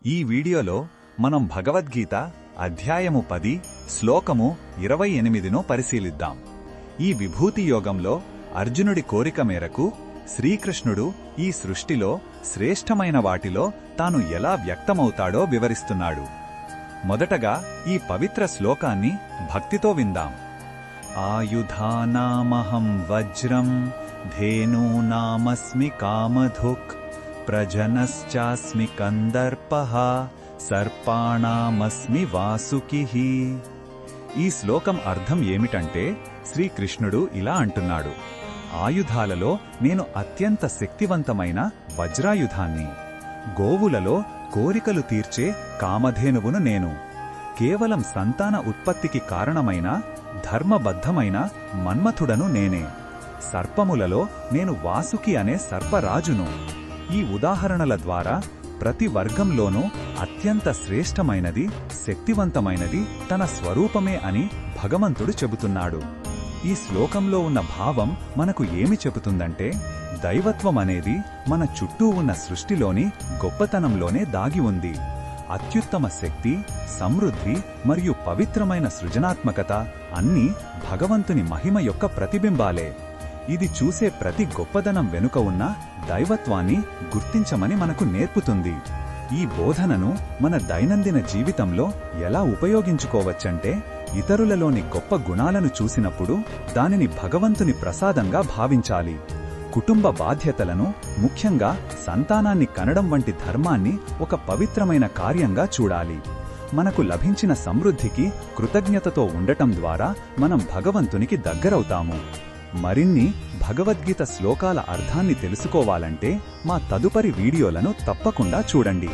ఈ వీడియోలో మనం భగవద్గీత అధ్యాయము 10 శ్లోకము 28ను పరిశీలిద్దాం. ఈ విభూతి యోగంలో అర్జునుడి కోరిక మేరకు శ్రీకృష్ణుడు ఈ సృష్టిలో శ్రేష్టమైన వాటిలో తాను ఎలా వ్యక్తమవుతాడో వివరిస్తున్నాడు. మొదటగా ఈ పవిత్ర శ్లోకాన్ని భక్తితో విందాం. ఆయుధానామహం వజ్రం ధేనూనామస్మి కామధుక్ ప్రజనశ్చాస్మి కందర్పః సర్పాణామస్మి వాసుకిః. ఈ శ్లోకం అర్థం ఏమిటంటే శ్రీకృష్ణుడు ఇలా అంటున్నాడు, ఆయుధాలలో నేను అత్యంత శక్తివంతమైన వజ్రాయుధాన్ని, గోవులలో కోరికలు తీర్చే కామధేనువును నేను, కేవలం సంతాన ఉత్పత్తికి కారణమైన ధర్మబద్ధమైన మన్మథుడను నేనే, సర్పములలో నేను వాసుకి అనే సర్పరాజును. ఈ ఉదాహరణల ద్వారా ప్రతి వర్గంలోనూ అత్యంత శ్రేష్టమైనది, శక్తివంతమైనది తన స్వరూపమే అని భగవంతుడు చెబుతున్నాడు. ఈ శ్లోకంలో ఉన్న భావం మనకు ఏమి చెబుతుందంటే, దైవత్వం అనేది మన చుట్టూ ఉన్న సృష్టిలోని గొప్పతనంలోనే దాగి ఉంది. అత్యుత్తమ శక్తి, సమృద్ధి మరియు పవిత్రమైన సృజనాత్మకత అన్నీ భగవంతుని మహిమ యొక్క ప్రతిబింబాలే. ఇది చూసే ప్రతి గొప్పదనం వెనుక ఉన్న దైవత్వాన్ని గుర్తించమని మనకు నేర్పుతుంది. ఈ బోధనను మన దైనందిన జీవితంలో ఎలా ఉపయోగించుకోవచ్చంటే, ఇతరులలోని గొప్ప గుణాలను చూసినప్పుడు దానిని భగవంతుని ప్రసాదంగా భావించాలి. కుటుంబ బాధ్యతలను, ముఖ్యంగా సంతానాన్ని కనడం వంటి ధర్మాన్ని ఒక పవిత్రమైన కార్యంగా చూడాలి. మనకు లభించిన సమృద్ధికి కృతజ్ఞతతో ఉండటం ద్వారా మనం భగవంతునికి దగ్గరవుతాము. మరిన్ని భగవద్గీత శ్లోకాల అర్థాన్ని తెలుసుకోవాలంటే మా తదుపరి వీడియోలను తప్పకుండా చూడండి.